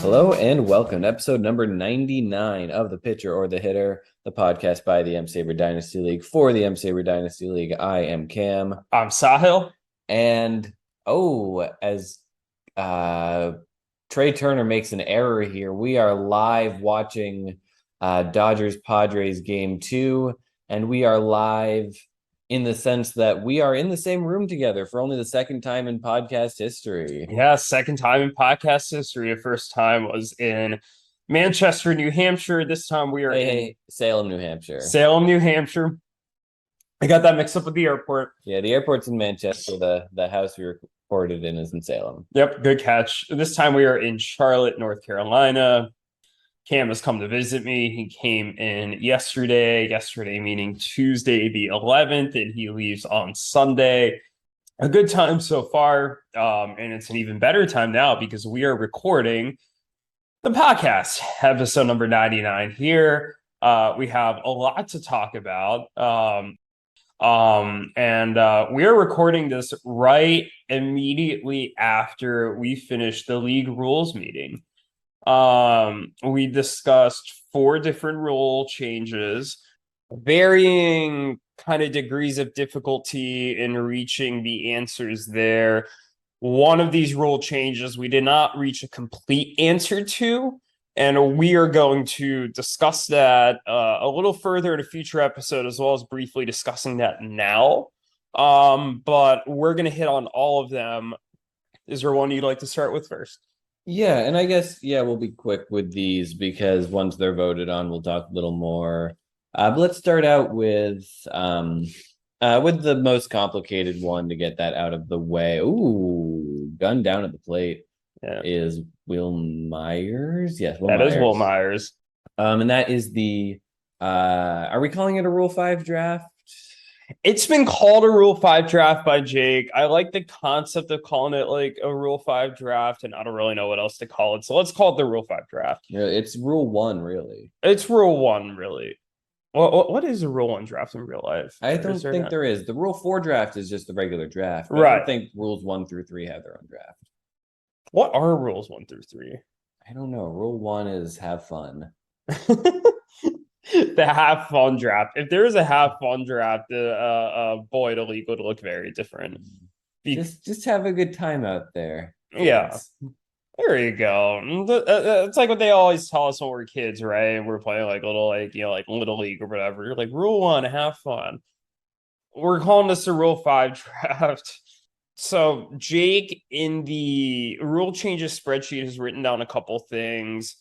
Hello and welcome to episode number 99 of The Pitcher or the Hitter, the podcast by the M-SABR Dynasty League for the M-SABR Dynasty League. I am Cam. I'm Sahil. And, as Trey Turner makes an error here, we are live watching Dodgers-Padres Game 2, and we are live in the sense that we are in the same room together for only the second time in podcast history. Yeah, second time in podcast history. The first time was in Manchester, New Hampshire. This time we are in Salem, New Hampshire. Salem, New Hampshire. I got that mixed up with the airport. Yeah, the airport's in Manchester. The house we recorded in is in Salem. Yep, good catch. This time we are in Charlotte, North Carolina. Cam has come to visit me. He came in yesterday meaning Tuesday the 11th, and he leaves on Sunday. A good time so far, and it's an even better time now because we are recording the podcast, episode number 99 here. We have a lot to talk about, and we are recording this right immediately after we finish the league rules meeting. We discussed 4 different rule changes, varying kind of degrees of difficulty in reaching the answers there. One of these rule changes we did not reach a complete answer to, and we are going to discuss that a little further in a future episode, as well as briefly discussing that now. But we're going to hit on all of them. Is there one you'd like to start with first? Yeah, and I guess, we'll be quick with these because once they're voted on, we'll talk a little more. But let's start out with the most complicated one to get that out of the way. Ooh, gun down at the plate is Will Myers. Yes, Will Myers. Is Will Myers. And that is the, are we calling it a Rule 5 draft? It's been called a Rule 5 draft by Jake. I like the concept of calling it like a Rule 5 draft, and I don't really know what else to call it. So let's call it the Rule 5 draft. Yeah, it's Rule 1, really. It's Rule 1, really. What is a Rule 1 draft in real life? I don't think there is. The Rule 4 draft is just the regular draft. Right. I don't think Rules 1 through 3 have their own draft. What are Rules 1 through 3? I don't know. Rule 1 is have fun. The have fun draft. If there is a have fun draft, the the league would look very different. Just have a good time out there. Yeah. There you go. It's like what they always tell us when we're kids, right? And we're playing like little, like little league or whatever. You're like, Rule 1, have fun. We're calling this a Rule 5 draft. So Jake in the rule changes spreadsheet has written down a couple things.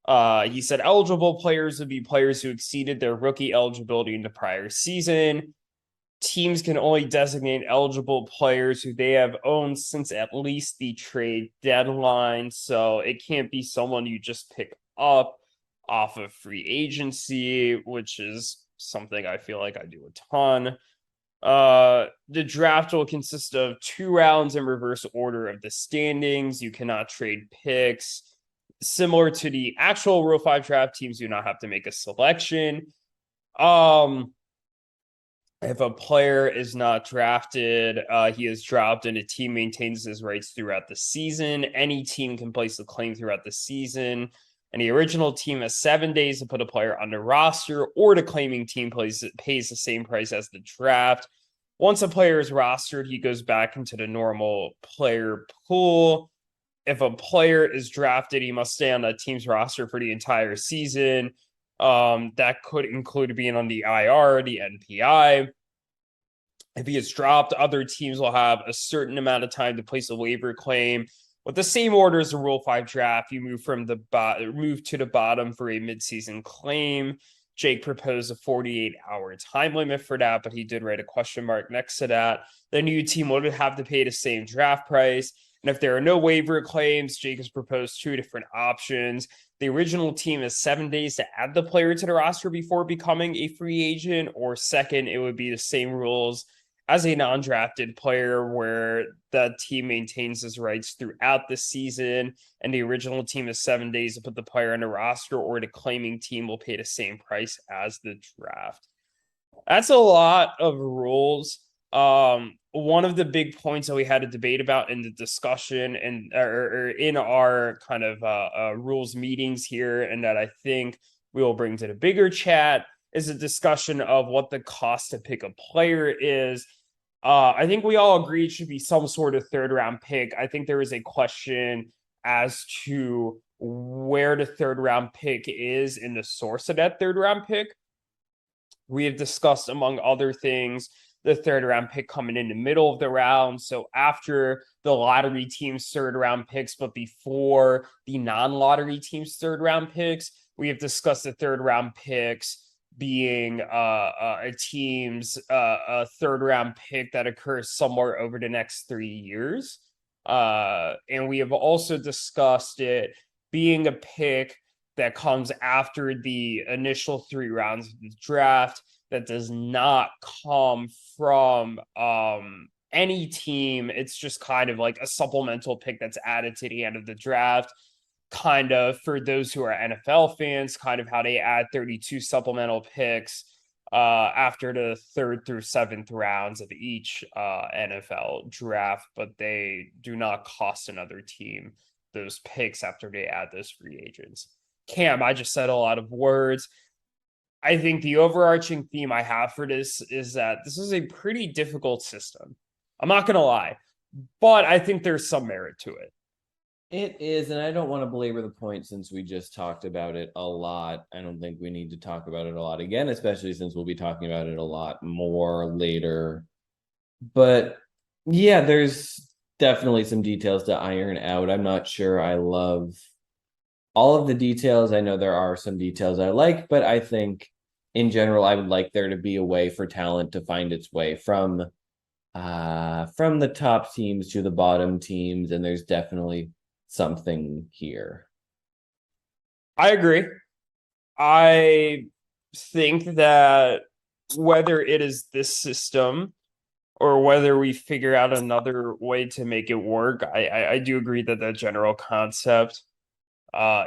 He said eligible players would be players who exceeded their rookie eligibility in the prior season. Teams can only designate eligible players who they have owned since at least the trade deadline. So it can't be someone you just pick up off of free agency, which is something I feel like I do a ton. The draft will consist of 2 rounds in reverse order of the standings. You cannot trade picks. Similar to the actual Rule 5 draft, teams do not have to make a selection. If a player is not drafted, he is dropped and a team maintains his rights throughout the season. Any team can place a claim throughout the season. And the original team has 7 days to put a player on the roster, or the claiming team pays the same price as the draft. Once a player is rostered, he goes back into the normal player pool. If a player is drafted, he must stay on that team's roster for the entire season. That could include being on the IR, the NPI. If he is dropped, other teams will have a certain amount of time to place a waiver claim. With the same order as the Rule 5 draft, you move to the bottom for a midseason claim. Jake proposed a 48-hour time limit for that, but he did write a question mark next to that. The new team would have to pay the same draft price. And if there are no waiver claims, Jake has proposed 2 different options. The original team has 7 days to add the player to the roster before becoming a free agent, or second, it would be the same rules as a non-drafted player where the team maintains his rights throughout the season, and the original team has 7 days to put the player on the roster, or the claiming team will pay the same price as the draft. That's a lot of rules. One of the big points that we had a debate about in the discussion and or in our kind of rules meetings here, and that I think we will bring to the bigger chat, is a discussion of what the cost to pick a player is. I think we all agree it should be some sort of third round pick. I think there is a question as to where the third round pick is in the source of that third round pick. We have discussed, among other things, the third round pick coming in the middle of the round. So after the lottery team's third round picks, but before the non-lottery team's third round picks, we have discussed the third round picks being a team's a third round pick that occurs somewhere over the next 3 years. And we have also discussed it being a pick that comes after the initial 3 rounds of the draft, that does not come from any team. It's just kind of like a supplemental pick that's added to the end of the draft. Kind of, for those who are NFL fans, kind of how they add 32 supplemental picks after the 3rd through 7th rounds of each NFL draft, but they do not cost another team those picks after they add those free agents. Cam, I just said a lot of words. I think the overarching theme I have for this is that this is a pretty difficult system. I'm not going to lie, but I think there's some merit to it. It is, and I don't want to belabor the point since we just talked about it a lot. I don't think we need to talk about it a lot again, especially since we'll be talking about it a lot more later. But yeah, there's definitely some details to iron out. I'm not sure I love all of the details. I know there are some details I like, but I think in general, I would like there to be a way for talent to find its way from the top teams to the bottom teams, and there's definitely something here. I agree. I think that whether it is this system or whether we figure out another way to make it work, I do agree that the general concept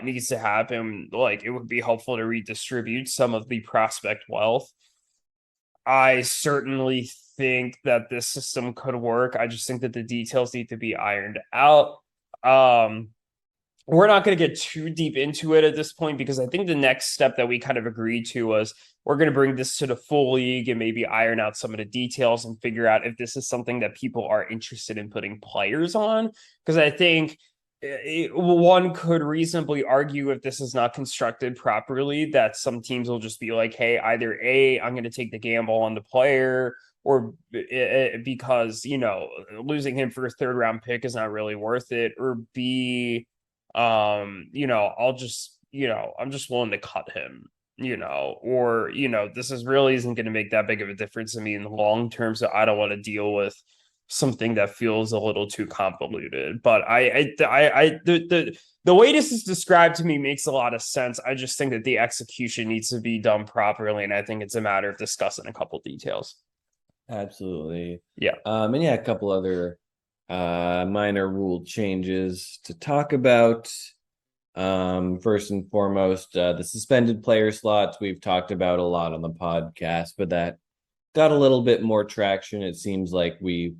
needs to happen. Like, it would be helpful to redistribute some of the prospect wealth. I certainly think that this system could work. I just think that the details need to be ironed out. We're not going to get too deep into it at this point, because I think the next step that we kind of agreed to was we're going to bring this to the full league and maybe iron out some of the details and figure out if this is something that people are interested in putting players on. Because I think one could reasonably argue, if this is not constructed properly, that some teams will just be like, hey, either A, I'm going to take the gamble on the player, or because, losing him for a third round pick is not really worth it, or B, I'm just willing to cut him, or, this isn't going to make that big of a difference to me in the long term. So I don't want to deal with something that feels a little too convoluted. But the way this is described to me makes a lot of sense. I just think that the execution needs to be done properly, and I think it's a matter of discussing a couple details. Absolutely. Yeah. And yeah, a couple other minor rule changes to talk about. First and foremost, the suspended player slots we've talked about a lot on the podcast, but that got a little bit more traction. It seems like we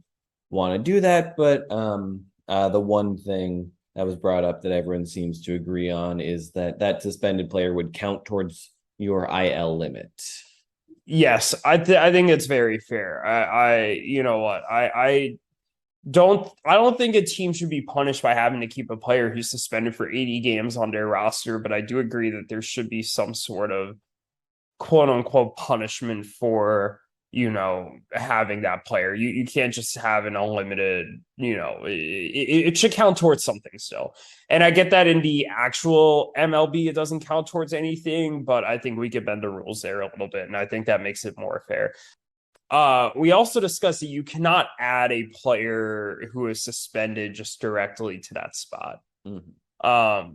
want to do that, but the one thing that was brought up that everyone seems to agree on is that suspended player would count towards your IL limit. Yes, I think it's very fair. I don't think a team should be punished by having to keep a player who's suspended for 80 games on their roster, but I do agree that there should be some sort of quote unquote punishment for, having that player. You can't just have an unlimited, it should count towards something still. And I get that in the actual MLB, it doesn't count towards anything, but I think we could bend the rules there a little bit, and I think that makes it more fair. We also discussed that you cannot add a player who is suspended just directly to that spot. Mm-hmm.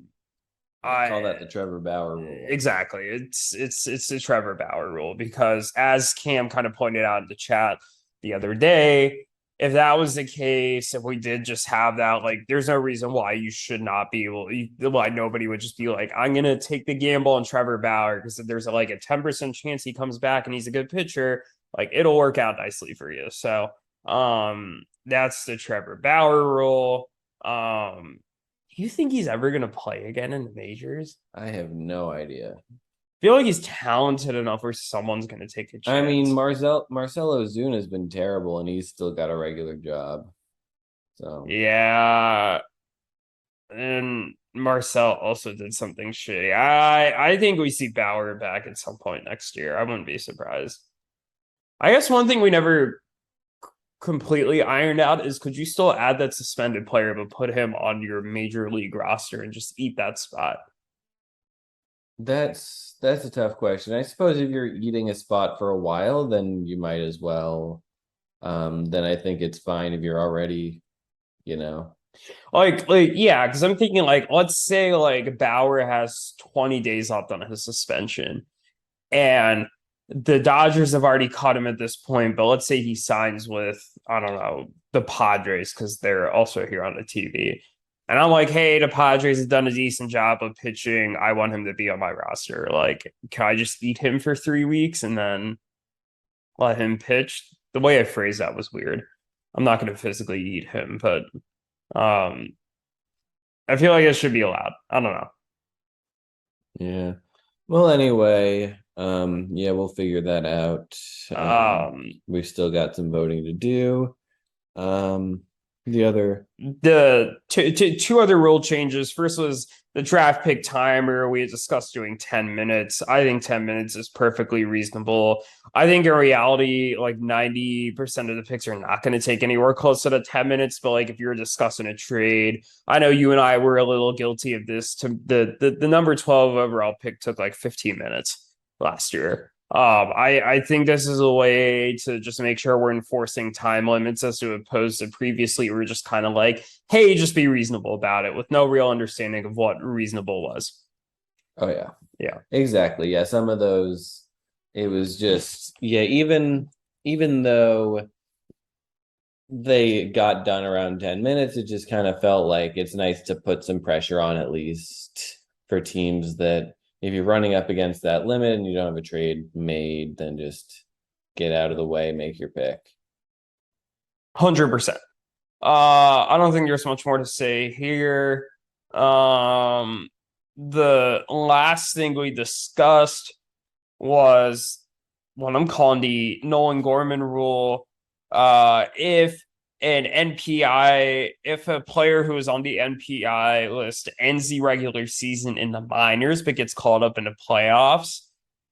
I call that the Trevor Bauer rule. Exactly. It's the Trevor Bauer rule, because as Cam kind of pointed out in the chat the other day, if that was the case, if we did just have that, like, there's no reason why you should not be able, why nobody would just be like, I'm going to take the gamble on Trevor Bauer, because if there's like a 10% chance he comes back and he's a good pitcher, like, it'll work out nicely for you. So That's the Trevor Bauer rule. Do you think he's ever gonna play again in the majors? I have no idea. I feel like he's talented enough where someone's gonna take a I mean, chance. Marcelo Zuna has been terrible, and he's still got a regular job. So Yeah, and Marcel also did something shitty. I think we see Bauer back at some point next year. I wouldn't be surprised. I guess one thing we never completely ironed out is could you still add that suspended player but put him on your major league roster and just eat that spot? that's a tough question. I suppose if you're eating a spot for a while, then you might as well. Then I think it's fine if you're already, you know. Like yeah, because I'm thinking like let's say like Bauer has 20 days left on his suspension and the Dodgers have already cut him at this point, but let's say he signs with, I don't know, the Padres because they're also here on the TV. And I'm like, hey, the Padres have done a decent job of pitching. I want him to be on my roster. Like, can I just eat him for 3 weeks and then let him pitch? The way I phrased that was weird. I'm not going to physically eat him, but um, I feel like it should be allowed. I don't know. Yeah. Well, anyway, yeah, we'll figure that out. We've still got some voting to do. The other, The two other rule changes. First was the draft pick timer. We had discussed doing 10 minutes. I think 10 minutes is perfectly reasonable. I think in reality, like 90% of the picks are not going to take anywhere close to the 10 minutes. But like if you're discussing a trade, I know you and I were a little guilty of this. To the number 12 overall pick took like 15 minutes last year. I think this is a way to just make sure we're enforcing time limits as to opposed to previously we were just kind of like, hey, just be reasonable about it with no real understanding of what reasonable was. oh yeah, Yeah. exactly. Yeah, some of those, it was just, yeah, even though they got done around 10 minutes, it just kind of felt like it's nice to put some pressure on at least for teams that if you're running up against that limit and you don't have a trade made, then just get out of the way, make your pick. 100%. I don't think there's much more to say here. The last thing we discussed was what I'm calling the Nolan Gorman rule. If an NPI, if a player who is on the NPI list ends the regular season in the minors but gets called up in the playoffs,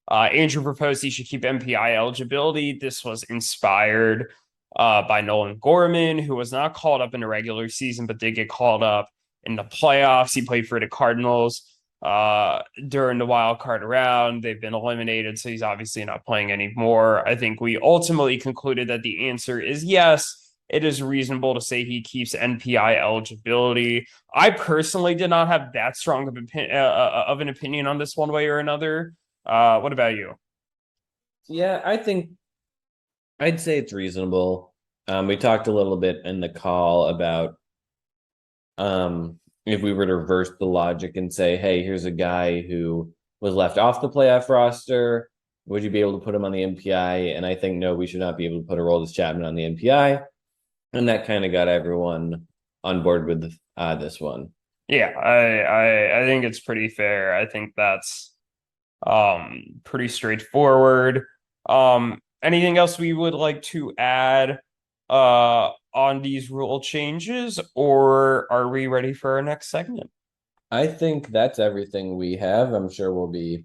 Andrew proposed he should keep NPI eligibility. This was inspired by Nolan Gorman, who was not called up in the regular season but did get called up in the playoffs. He played for the Cardinals during the wild card round. They've been eliminated, so he's obviously not playing anymore. I think we ultimately concluded that the answer is yes. It is reasonable to say he keeps NPI eligibility. I personally did not have that strong of an opinion on this one way or another. What about you? Yeah, I think I'd say it's reasonable. We talked a little bit in the call about if we were to reverse the logic and say, hey, here's a guy who was left off the playoff roster. Would you be able to put him on the NPI? And I think, no, we should not be able to put Aroldis Chapman on the NPI. And that kind of got everyone on board with this one. Yeah, I think it's pretty fair. I think that's pretty straightforward. Anything else we would like to add on these rule changes, or are we ready for our next segment? I think that's everything we have. I'm sure we'll be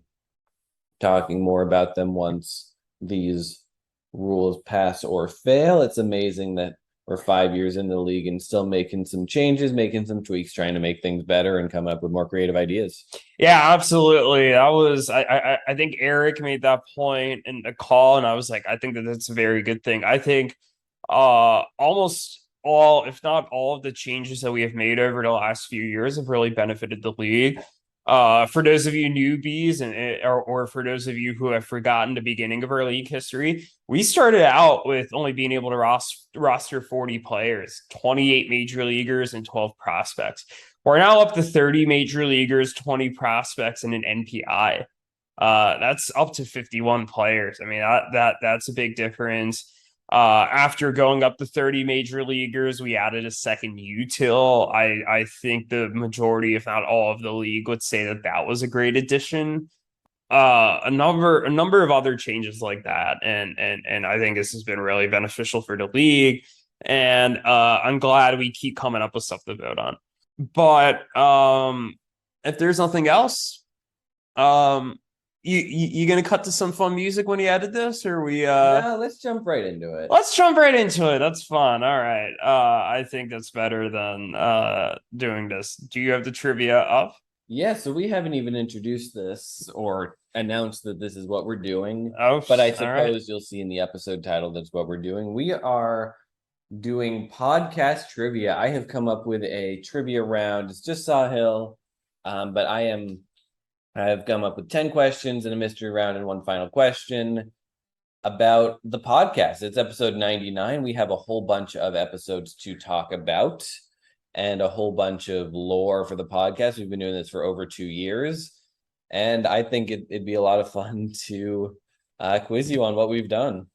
talking more about them once these rules pass or fail. It's amazing that we're 5 years in the league and still making some changes, making some tweaks, trying to make things better and come up with more creative ideas. Yeah, absolutely. That was I think Eric made that point in the call, and I was like, I think that that's a very good thing. I think almost all, if not all, of the changes that we have made over the last few years have really benefited the league. For those of you newbies or for those of you who have forgotten the beginning of our league history, we started out with only being able to roster 40 players, 28 major leaguers, and 12 prospects. We're now up to 30 major leaguers, 20 prospects, and an NPI. That's up to 51 players. I mean, that's a big difference. After going up to 30 major leaguers, we added a second util. I think the majority, if not all of the league, would say that that was a great addition. A number of other changes like that, and I think this has been really beneficial for the league. And I'm glad we keep coming up with stuff to vote on. But if there's nothing else, um, you gonna cut to some fun music when you added this, or we No, let's jump right into it. let's jump right into it. That's fun. All right. I think that's better than doing this. Do you have the trivia up? Yeah, so we haven't even introduced this or announced that this is what we're doing. Oh, But I all suppose right. you'll see in the episode title that's what we're doing. We are doing podcast trivia. I have come up with a trivia round. It's just Sahil, but I have come up with 10 questions and a mystery round and one final question about the podcast. It's episode 99. We have a whole bunch of episodes to talk about and a whole bunch of lore for the podcast. We've been doing this for over 2 years. And I think it'd be a lot of fun to quiz you on what we've done.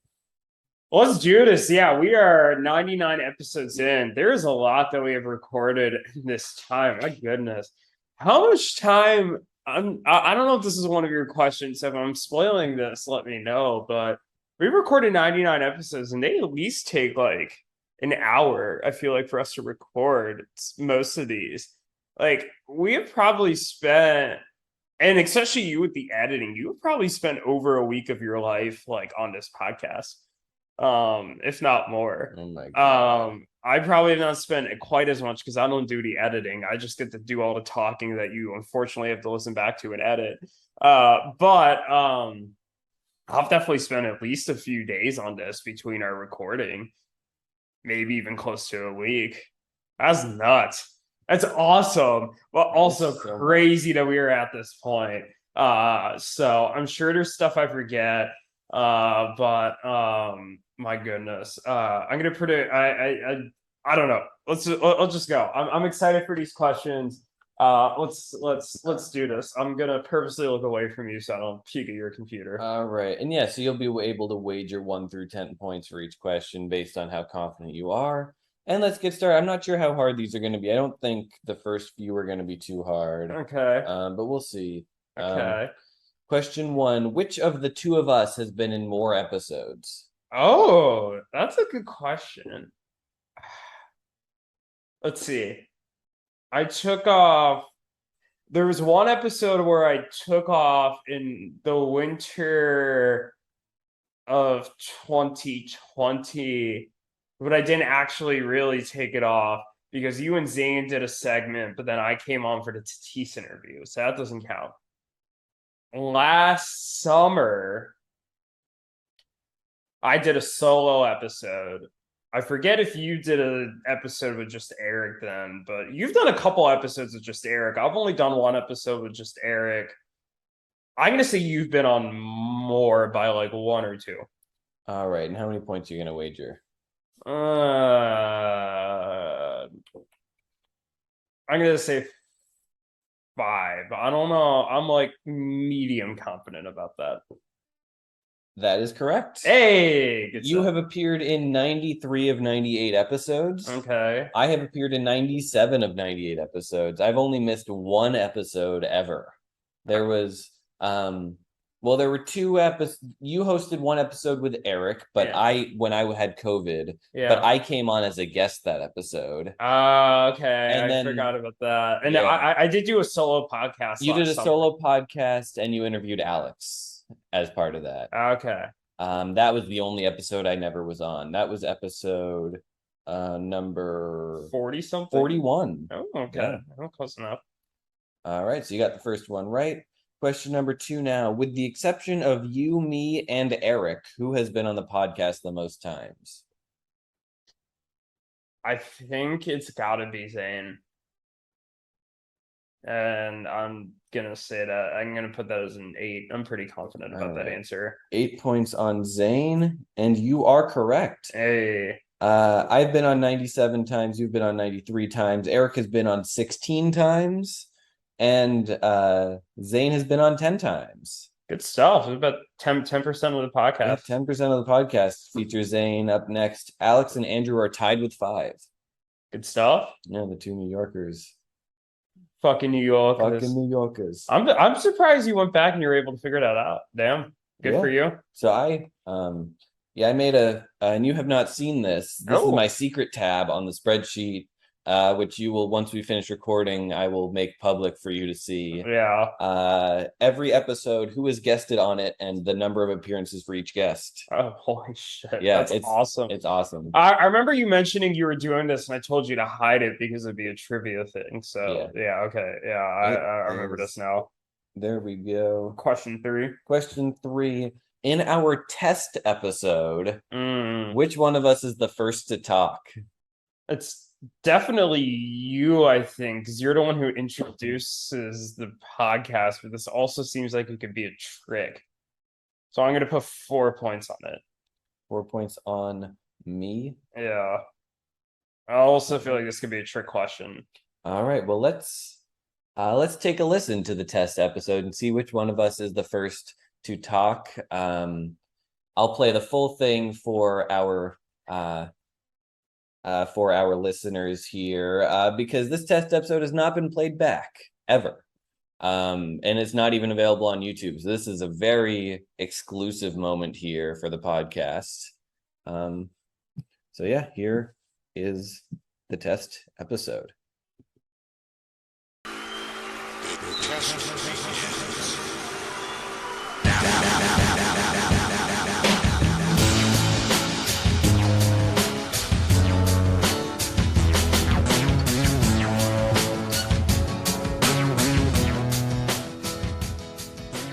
Let's do this. Yeah, we are 99 episodes in. There's a lot that we have recorded in this time. My goodness. How much time? I don't know if this is one of your questions. If I'm spoiling this, let me know. But we recorded 99 episodes, and they at least take like an hour, I feel like, for us to record most of these. Like, we have probably spent, and especially you with the editing, you have probably spent over a week of your life like on this podcast, if not more. Oh my God. I probably have not spent quite as much because I don't do the editing. I just get to do all the talking that you unfortunately have to listen back to and edit. But I've definitely spent at least a few days on this between our recording, maybe even close to a week. That's nuts. That's awesome, but also So crazy that we are at this point. So I'm sure there's stuff I forget. But my goodness. I'm gonna predict. I don't know. Let's just go. I'm excited for these questions. Let's do this. I'm gonna purposely look away from you so I don't peek at your computer. All right. And yeah, so you'll be able to wager 1 through 10 points for each question based on how confident you are. And let's get started. I'm not sure how hard these are going to be. I don't think the first few are going to be too hard. Okay. But we'll see. Okay. Question 1. Which of the two of us has been in more episodes? Oh, that's a good question. Let's see. I took off. There was one episode where I took off in the winter of 2020, but I didn't actually really take it off because you and Zane did a segment, but then I came on for the Tatis interview, so that doesn't count. Last summer, I did a solo episode. I forget if you did an episode with just Eric then, but you've done a couple episodes with just Eric. I've only done one episode with just Eric. I'm gonna say you've been on more by like 1 or 2. All right. And how many points are you going to wager? I'm gonna say 5. I don't know. I'm like medium confident about that. That is correct. Hey, good You stuff. have appeared in 93 of 98 episodes. Okay. I have appeared in 97 of 98 episodes. I've only missed one episode ever. There was there were 2 episodes. You hosted one episode with Eric, but Yeah. when I had COVID, Yeah. but I came on as a guest that episode. Okay. And I then- forgot about that. And Yeah. I did do a solo podcast. You did a last summer. solo podcast and you interviewed Alex as part of that. Okay. That was the only episode I never was on. That was episode number 40 something. 41. Oh, okay. Yeah. Oh, close enough. All right, so you got the first one right. Question number 2 now. With the exception of you, me, and Eric, who has been on the podcast the most times? I think it's gotta be Zane. And I'm gonna say that I'm gonna put that as an 8. I'm pretty confident about that Alright. answer. 8 points on Zane, and you are correct. Hey. I've been on 97 times. You've been on 93 times. Eric has been on 16 times, and Zane has been on 10 times. Good stuff. It's about 10% of the Yeah, podcast. 10% of the podcast features Zane. Up next, Alex and Andrew are tied with 5. Good stuff. Yeah, the 2 New Yorkers. Fucking New York. Fucking New Yorkers. I'm surprised you went back and you were able to figure that out. Damn. Good for you. So I made and you have not seen this. This is my secret tab on the spreadsheet, which you will, once we finish recording, I will make public for you to see. Yeah. Every episode, who has guested on it, and the number of appearances for each guest. Oh, holy shit. Yeah, that's awesome. It's awesome. I remember you mentioning you were doing this, and I told you to hide it because it'd be a trivia thing. So yeah, okay. Yeah, I remember this now. There we go. Question 3. Question 3. In our test episode, which one of us is the first to talk? It's definitely you, I think, because you're the one who introduces the podcast, but this also seems like it could be a trick. So I'm going to put 4 points on it. 4 points on me? Yeah. I also feel like this could be a trick question. All right, well, let's take a listen to the test episode and see which one of us is the first to talk. I'll play the full thing for our listeners here, because this test episode has not been played back ever, and it's not even available on YouTube. So this is a very exclusive moment here for the podcast. So yeah, here is the test episode.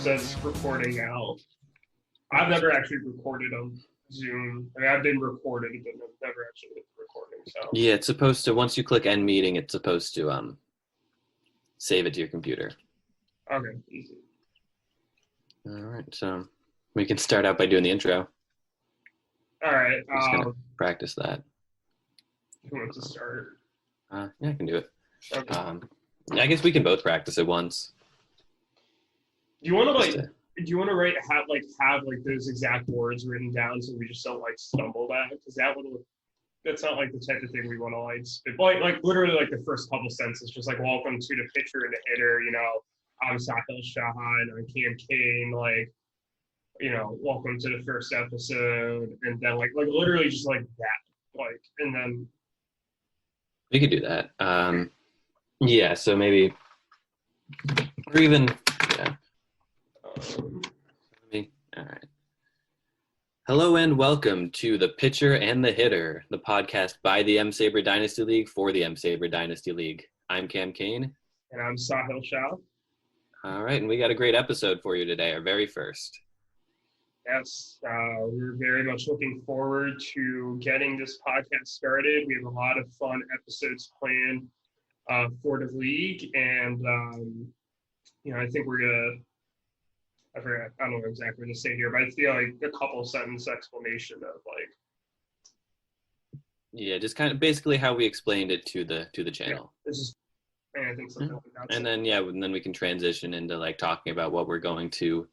Says recording out. I've never actually recorded on Zoom. I mean, I've been recorded, but I've never actually hit the recording. So yeah, it's supposed to, once you click end meeting, it's supposed to save it to your computer. Okay, easy. All right, so we can start out by doing the intro. All right. Just gonna practice that. Who wants to start? Yeah, I can do it. Okay. I guess we can both practice it once. Do you want to have those exact words written down so we just don't stumble that? Because that's not the type of thing we want to spit. Literally the first couple sentences, just welcome to the pitcher and the hitter. I'm Sahil Shah and I'm Cam Kane. Welcome to the first episode, and then literally just that. And then We could do that. Yeah, so maybe, or even, yeah. All right. Hello and welcome to The Pitcher and the Hitter, the podcast by the M-SABR Dynasty League for the M-SABR Dynasty League. I'm Cam Kane. And I'm Sahil Shah. All right, and we got a great episode for you today, our very first. Yes, we're very much looking forward to getting this podcast started. We have a lot of fun episodes planned for the league, and I think we're gonna. I don't know exactly what to say here, but I feel a couple sentence explanation of Yeah, just kind of basically how we explained it to the channel. Yeah, I think something like that. And then we can transition into talking about what we're going to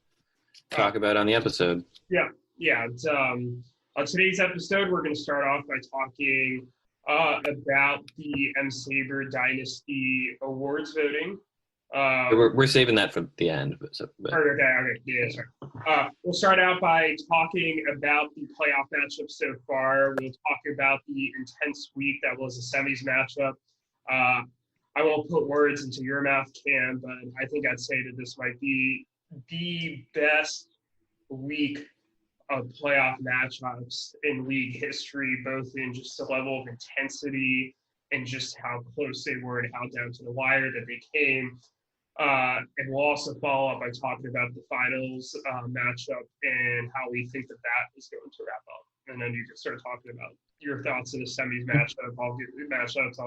talk about on the episode. Yeah. On today's episode, we're going to start off by talking about the M-SABR Dynasty Awards voting. We're saving that for the end. Okay. Yeah, sorry. We'll start out by talking about the playoff matchup so far. We'll talk about the intense week that was a semis matchup. I won't put words into your mouth, Cam, but I think I'd say that this might be the best week of playoff matchups in league history, both in just the level of intensity and just how close they were and how down to the wire that they came. And we'll also follow up by talking about the finals matchup and how we think that is going to wrap up. And then you can start talking about your thoughts in the semis matchup. I'll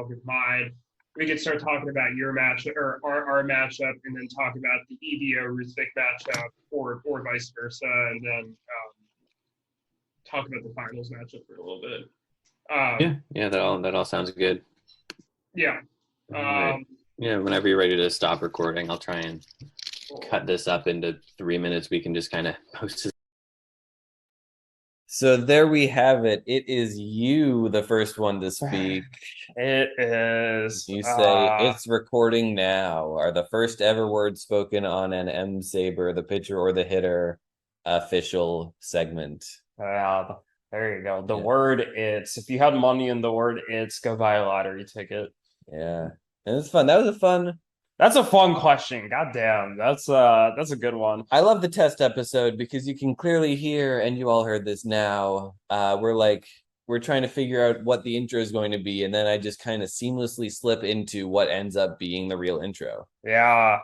give mine. We can start talking about your matchup or our matchup, and then talk about the EDO Ruthvik matchup, or vice versa, and then talk about the finals matchup for a little bit. Yeah, that all sounds good. Yeah. Right. Yeah, whenever you're ready to stop recording, I'll try and cut this up into 3 minutes, we can just kind of post it. So there we have it. It is you, the first one to speak. It is. You say it's recording now. Are the first ever words spoken on an M-SABR, the pitcher or the hitter official segment. Yeah, there you go. The Yeah. word it's. If you had money in the word it's, go buy a lottery ticket. Yeah. And it's fun. That was a fun. That's a fun question. God damn. That's a good one. I love the test episode because you can clearly hear, and you all heard this now. We're trying to figure out what the intro is going to be, and then I just kind of seamlessly slip into what ends up being the real intro. Yeah.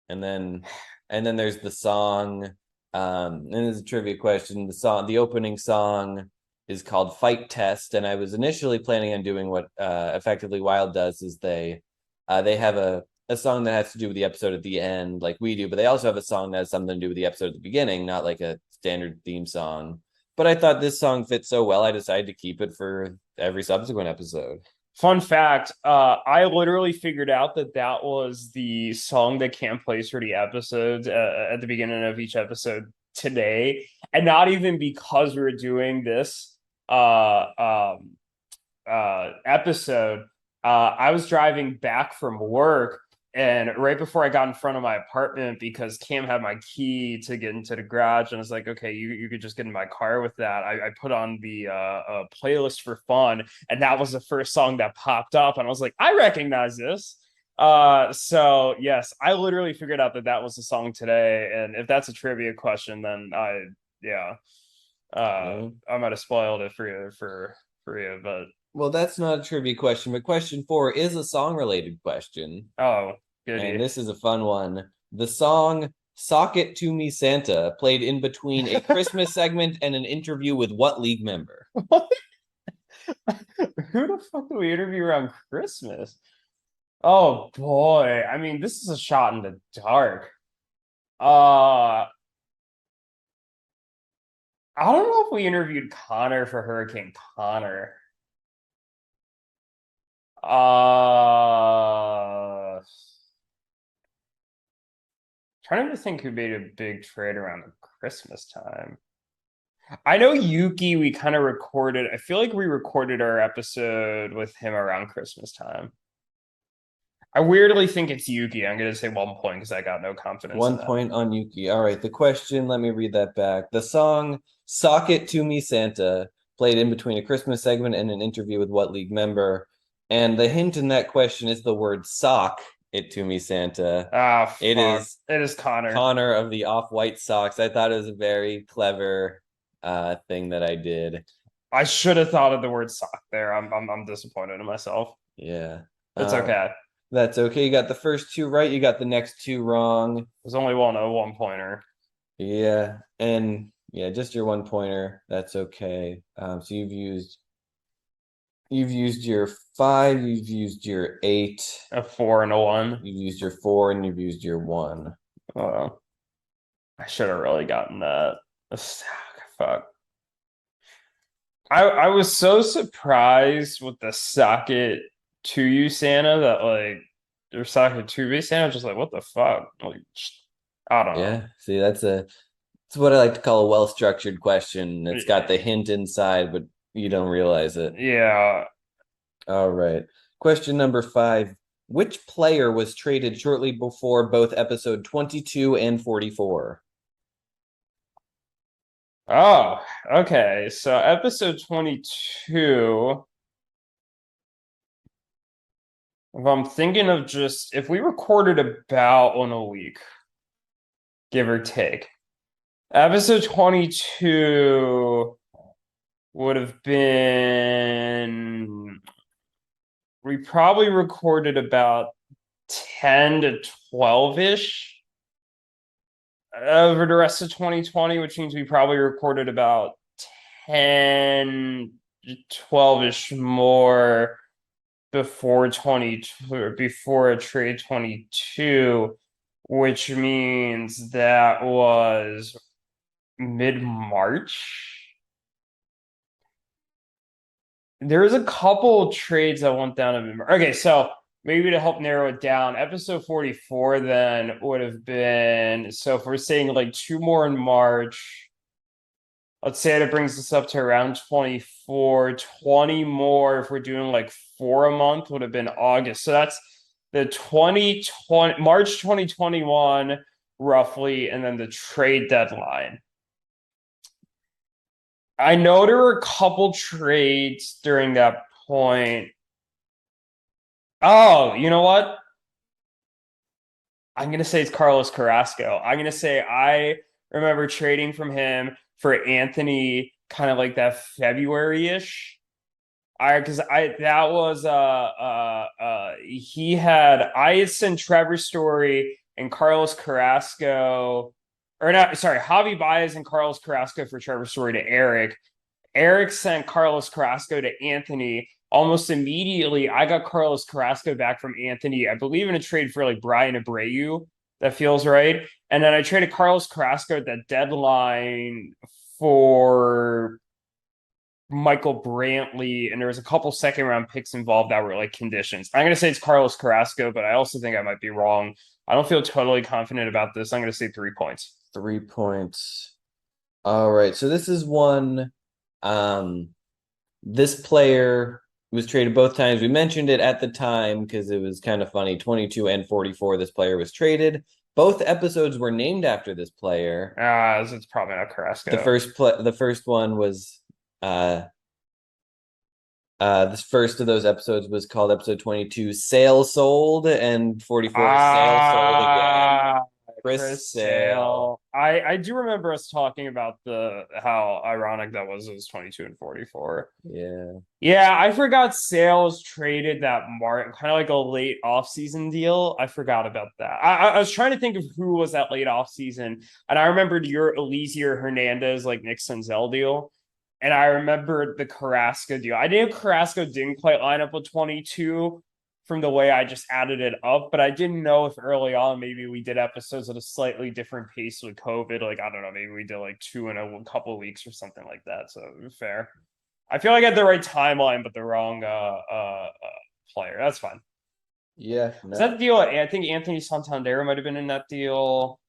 And then there's the song. And there's a trivia question. The opening song is called Fight Test, and I was initially planning on doing what effectively Wild does is they have a song that has to do with the episode at the end, like we do, but they also have a song that has something to do with the episode at the beginning, not like a standard theme song. But I thought this song fit so well, I decided to keep it for every subsequent episode. Fun fact, I literally figured out that was the song that Cam plays for the episodes at the beginning of each episode today. And not even because we're doing this episode. I was driving back from work, and right before I got in front of my apartment, because Cam had my key to get into the garage, and I was like, okay, you could just get in my car with that. I put on the playlist for fun, and that was the first song that popped up, and I was like, I recognize this. So yes, I literally figured out that was the song today, and if that's a trivia question, then I might have spoiled it for you, but. Well, that's not a trivia question, but question 4 is a song-related question. Oh, good. And this is a fun one. The song Sock It To Me Santa played in between a Christmas segment and an interview with what league member? Who the fuck do we interview around Christmas? Oh boy. I mean, this is a shot in the dark. I don't know if we interviewed Connor for Hurricane Connor. Trying to think who made a big trade around the Christmas time. I know Yuki, we kind of recorded. I feel like we recorded our episode with him around Christmas time. I weirdly think it's Yuki. I'm going to say 1 point because I got no confidence. 1 point on Yuki. All right. The question, let me read that back. The song Sock It To Me Santa played in between a Christmas segment and an interview with what league member? And the hint in that question is the word sock it to me, Santa. Ah, It is Connor. Connor of the Off-White Sox. I thought it was a very clever thing that I did. I should have thought of the word sock there. I'm disappointed in myself. Yeah. It's okay. That's okay. You got the first 2 right. You got the next 2 wrong. There's only one pointer. Yeah. And yeah, just your 1 pointer. That's okay. So you've used your 5, you've used your 8. A 4 and a 1. You've used your 4 and you've used your 1. I should have really gotten that. Fuck. I was so surprised with the socket to you, Santa, that like or socket to me, Santa, just like what the fuck? Like I don't know. Yeah. See, that's what I like to call a well-structured question. It's got the hint inside, but you don't realize it. Yeah. All right. Question number 5. Which player was traded shortly before both episode 22 and 44? Oh, okay. So episode 22. If I'm thinking of just if we recorded about 1 a week, give or take. Episode 22 would have been we probably recorded about 10 to 12-ish over the rest of 2020, which means we probably recorded about 10 to 12-ish more before before a trade 22, which means that was mid-March. There was a couple trades that went down in mid-March. Okay, so maybe to help narrow it down, episode 44 then would have been, so if we're saying like 2 more in March, let's say that brings us up to around 24, 20 more if we're doing like 4 a month would have been August. So that's the 2020 March 2021 roughly, and then the trade deadline. I know there were a couple trades during that point. Oh, you know what? I'm gonna say it's Carlos Carrasco. I'm gonna say I remember trading from him for Anthony kind of like that February-ish. Because I that was I had sent Trevor Story and Carlos Carrasco, or not, sorry, Javi Baez and Carlos Carrasco for Trevor Story to Eric. Eric sent Carlos Carrasco to Anthony. Almost immediately, I got Carlos Carrasco back from Anthony, I believe in a trade for like Brian Abreu. That feels right. And then I traded Carlos Carrasco at that deadline for Michael Brantley, and there was a couple second round picks involved that were like conditions. I'm going to say it's Carlos Carrasco, but I also think I might be wrong. I don't feel totally confident about this. I'm going to say 3 points. 3 points. All right. So this is one. This player was traded both times. We mentioned it at the time because it was kind of funny. 22 and 44, this player was traded. Both episodes were named after this player. So it's probably not Carrasco. The first one was this first of those episodes was called episode 22, Sale Sold, and 44, Sale Sold again. Chris Sale. I do remember us talking about how ironic that was. It was 22 and 44. Yeah, I forgot Sale was traded that kind of like a late offseason deal. I forgot about that. I was trying to think of who was that late offseason, and I remembered your Eliezer Hernandez, like Nick Senzel deal. And I remember the Carrasco deal. I knew Carrasco didn't quite line up with 22 from the way I just added it up, but I didn't know if early on maybe we did episodes at a slightly different pace with COVID. Like, I don't know, maybe we did like 2 in a couple of weeks or something like that. So fair. I feel like I had the right timeline, but the wrong player. That's fine. Yeah. No. Is that the deal? I think Anthony Santander might have been in that deal.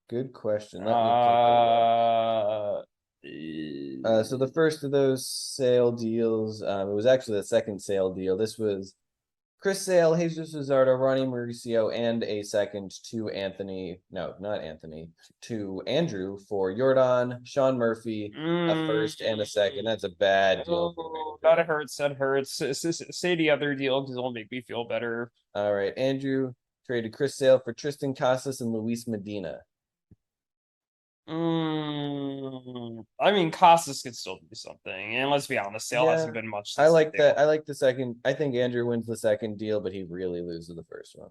Good question. Let me take a look. So the first of those sale deals, it was actually the second sale deal. This was Chris Sale, Jesus Luzardo, Ronnie Mauricio, and a second to Andrew for Jordan, Sean Murphy, a first and a second. That's a bad deal. That hurts. Say the other deal because it'll make me feel better. All right. Andrew traded Chris Sale for Tristan Casas and Luis Medina. I mean, Casas could still do something, and let's be honest, Sale hasn't been much. I like that. I like the second. I think Andrew wins the second deal, but he really loses the first one.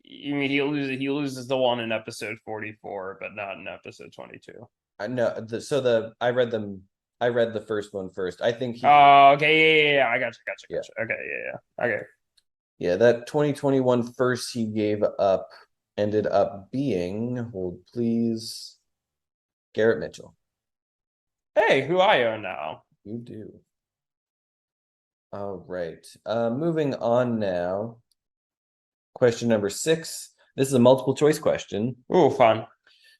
You mean he loses the one in episode 44, but not in episode 22. I know. I read the first one first. I think. Oh, okay, yeah. I got you. Okay, yeah. Okay. Yeah, that 2021 first he gave up ended up being, hold please, Garrett Mitchell. Hey, who I own now. You do. All right. Moving on now. Question number 6. This is a multiple choice question. Oh, fun.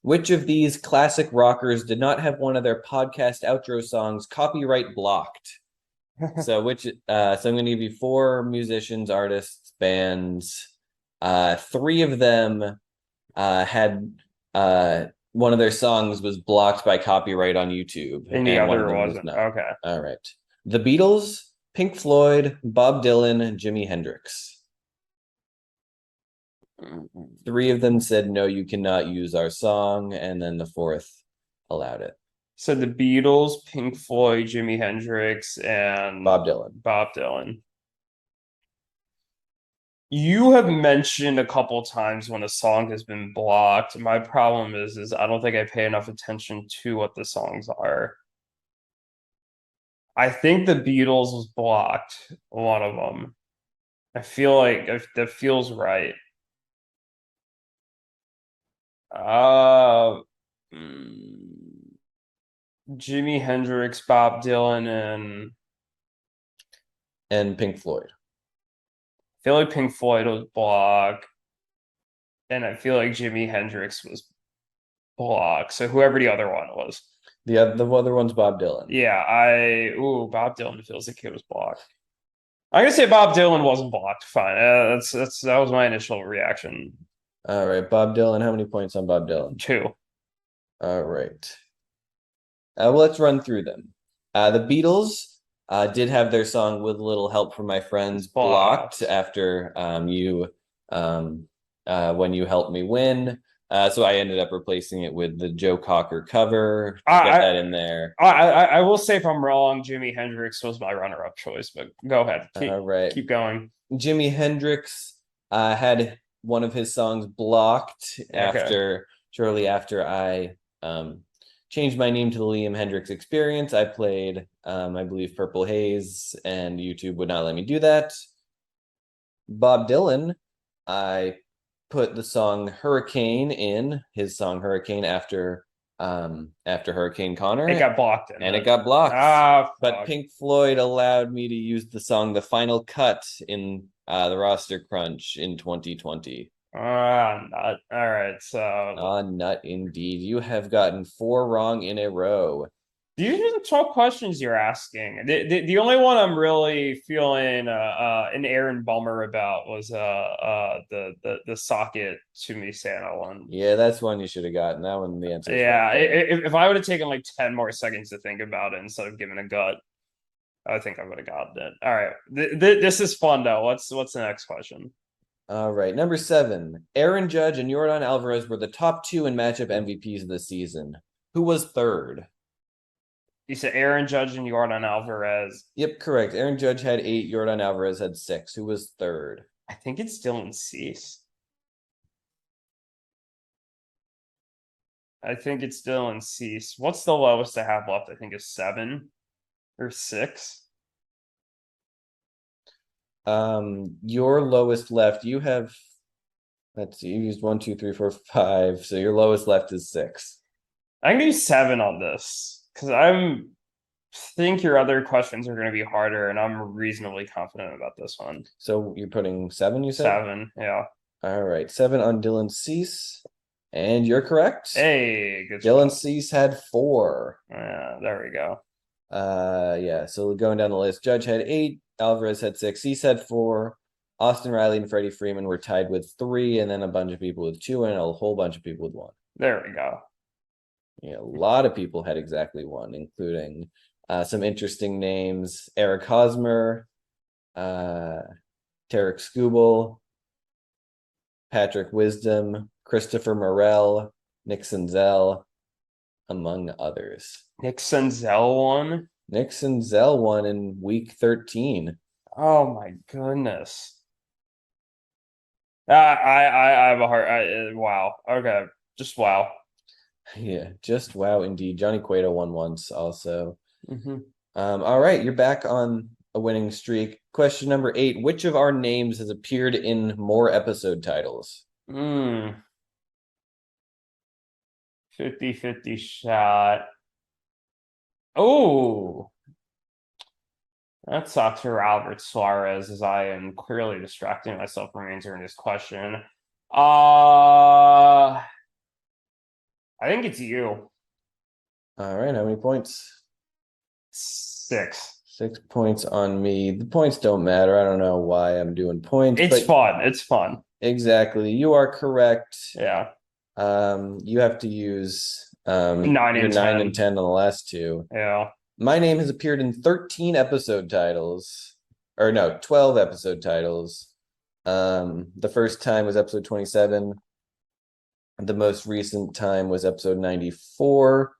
Which of these classic rockers did not have one of their podcast outro songs copyright blocked? So I'm going to give you 4 musicians, artists, bands. 3 of them had one of their songs was blocked by copyright on YouTube, and the other wasn't. Okay. All right. The Beatles, Pink Floyd, Bob Dylan, Jimi Hendrix. 3 of them said no, you cannot use our song, and then the 4th allowed it. So the Beatles, Pink Floyd, Jimi Hendrix, and Bob Dylan. You have mentioned a couple times when a song has been blocked. My problem is I don't think I pay enough attention to what the songs are. I think the Beatles was blocked, one of them. I feel like that feels right. Jimi Hendrix, Bob Dylan, and and Pink Floyd. I feel like Pink Floyd was blocked, and I feel like Jimi Hendrix was blocked. So whoever the other one was. The other one's Bob Dylan. Yeah, Bob Dylan feels like it was blocked. I'm gonna say Bob Dylan wasn't blocked. Fine. That was my initial reaction. All right, Bob Dylan. How many points on Bob Dylan? 2. All right. Well, let's run through them. The Beatles did have their song "With a Little Help from My Friends" blocked after when you helped me win. So I ended up replacing it with the Joe Cocker cover. Get that in there. I will say if I'm wrong, Jimi Hendrix was my runner-up choice, but go ahead. All right. Keep going. Jimi Hendrix had one of his songs blocked shortly after I changed my name to the Liam Hendrix Experience. I played, I believe, Purple Haze, and YouTube would not let me do that. Bob Dylan, I put the song Hurricane in, his song Hurricane after Hurricane Connor. It got blocked. It got blocked. But fuck. Pink Floyd allowed me to use the song The Final Cut in the roster crunch in 2020. Nut. All right, so Nut indeed. You have gotten 4 wrong in a row. these are the tough questions you're asking. The only one I'm really feeling an Aaron bummer about was the socket to me Santa one. Yeah, that's one you should have gotten. That one, the answer. Yeah, if I would have taken like 10 more seconds to think about it instead of giving a gut, I think I would have gotten it. All right, this is fun though. What's the next question? All right, number 7. Aaron Judge and Yordan Alvarez were the top 2 in matchup MVPs of the season. Who was third? You said Aaron Judge and Yordan Alvarez. Yep, correct. Aaron Judge had 8. Yordan Alvarez had 6. Who was third? I think it's Dylan Cease. What's the lowest I have left? I think is 7 or 6. Your lowest left, you have, let's see, you used 1, 2, 3, 4, 5. So your lowest left is 6. I'm gonna do 7 on this because I think your other questions are gonna be harder, and I'm reasonably confident about this one. So you're putting 7, you said? 7, yeah. All right, 7 on Dylan Cease, and you're correct. Hey, good Dylan job. Cease had 4. Yeah, there we go. Yeah, so going down the list, Judge had 8, Alvarez had 6, Cease had 4, Austin Riley and Freddie Freeman were tied with 3, and then a bunch of people with 2, and a whole bunch of people with 1. There we go. Yeah, a lot of people had exactly 1, including some interesting names: Eric Hosmer, Tarek Skubal, Patrick Wisdom, Christopher Morel, Nick Senzel, among others. Nick Senzel won. Nick Senzel won in week 13. Oh my goodness. I have a heart. Wow. Okay. Just wow. Yeah, just wow indeed. Johnny Cueto won once also. Mm-hmm. All right, you're back on a winning streak. Question number 8. Which of our names has appeared in more episode titles? 50-50 shot. Oh, that sucks for Albert Suarez, as I am clearly distracting myself from answering this question. I think it's you. All right, how many points? 6. 6 points on me. The points don't matter. I don't know why I'm doing points. It's fun. It's fun. Exactly. You are correct. Yeah. You have to use 9 and 10. and 10 on the last 2. Yeah. My name has appeared in 13 episode titles. Or no, 12 episode titles. The first time was episode 27. The most recent time was episode 94.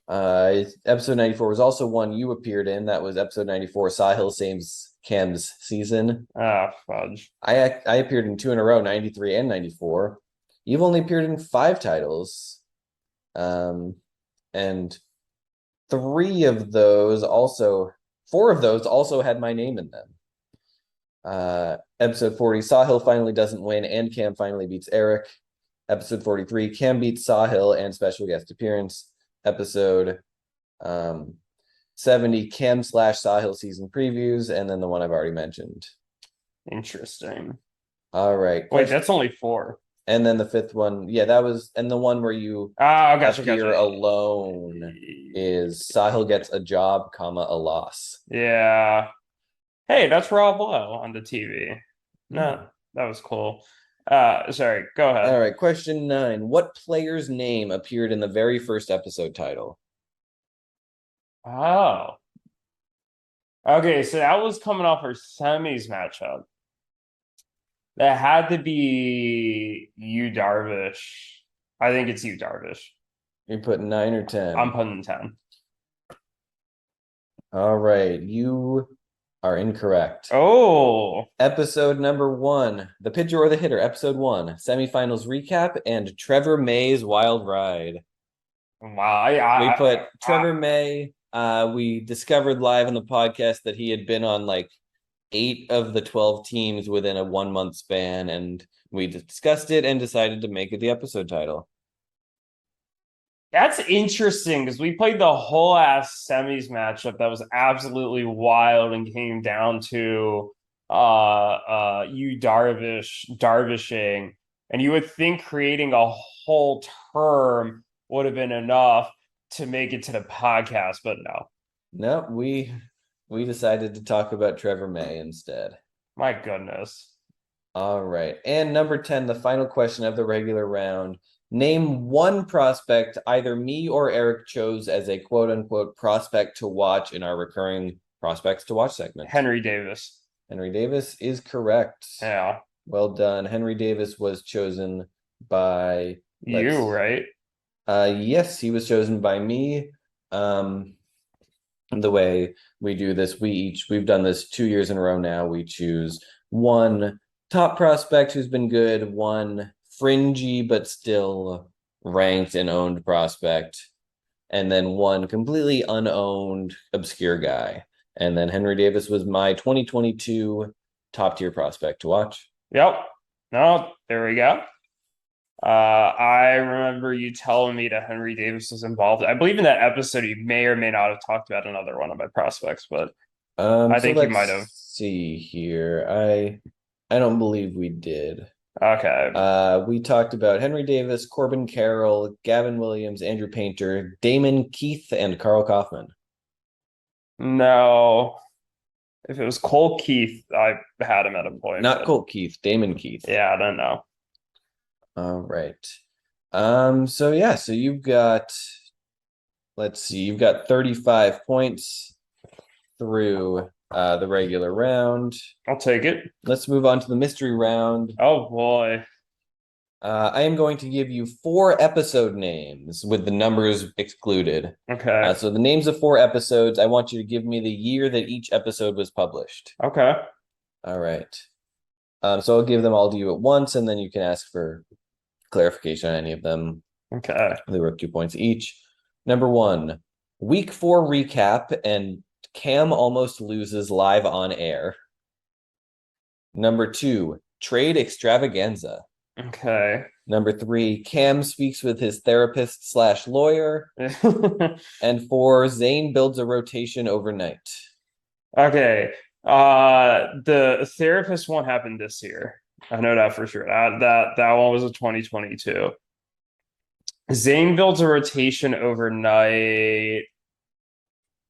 Episode 94 was also one you appeared in. That was episode 94, Sahil saves Cam's season. Ah, fudge. I appeared in 2 in a row, 93 and 94. You've only appeared in 5 titles. And 4 of those also had my name in them. Episode 40, Sahil finally doesn't win and Cam finally beats Eric. Episode 43, Cam beats Sahil and special guest appearance. Episode 70 Cam / Sahil season previews, and then the one I've already mentioned. Interesting. All right. Wait, that's only 4. And then the 5th one, yeah, that was, and the one where you Gotcha. appear alone is Sahil gets a job, comma, a loss. Yeah. Hey, that's Rob Lowe on the TV. No, that was cool. Sorry, go ahead. All right, question 9. What player's name appeared in the very first episode title? Oh. Okay, so that was coming off our semis matchup. That had to be you, Darvish. I think it's you, Darvish. You're putting 9 or 10? I'm putting 10. All right, you are incorrect. Oh. Episode number 1, the pitcher or the hitter, episode 1, semifinals recap, and Trevor May's wild ride. Wow. We put Trevor May. We discovered live on the podcast that he had been on like 8 of the 12 teams within a 1-month span, and we discussed it and decided to make it the episode title. That's interesting because we played the whole ass semis matchup that was absolutely wild and came down to you Darvishing, and you would think creating a whole term would have been enough to make it to the podcast, but No, we decided to talk about Trevor May instead. My goodness. All right. And number 10, the final question of the regular round. Name one prospect either me or Eric chose as a quote-unquote prospect to watch in our recurring prospects to watch segment. Henry Davis. Henry Davis is correct. Yeah. Well done. Henry Davis was chosen by you, right? Yes, he was chosen by me. The way we do this, we've done this 2 years in a row now. We choose one top prospect who's been good, one fringy but still ranked and owned prospect, and then one completely unowned obscure guy. And then Henry Davis was my 2022 top tier prospect to watch. Yep. No, there we go. I remember you telling me that Henry Davis was involved. I believe in that episode you may or may not have talked about another one of my prospects, but I think you might have. See here. I don't believe we did. Okay. We talked about Henry Davis, Corbin Carroll, Gavin Williams, Andrew Painter, Damon Keith, and Carl Kaufman. No. If it was Cole Keith, I had him at a point. Not Colt Keith, Damon Keith. Yeah, I don't know. All right. So you've got, let's see, you've got 35 points through the regular round. I'll take it. Let's move on to the mystery round. Oh boy. I am going to give you 4 episode names with the numbers excluded. Okay. So the names of 4 episodes, I want you to give me the year that each episode was published. Okay. All right. So I'll give them all to you at once, and then you can ask for clarification on any of them. Okay. They were 2 points each. Number 1, week 4 recap, and Cam almost loses live on air. Number 2, trade extravaganza. Okay. Number 3, Cam speaks with his therapist / lawyer. And 4, Zane builds a rotation overnight. Okay. The therapist one happened this year. I know that for sure. That one was a 2022. Zane builds a rotation overnight.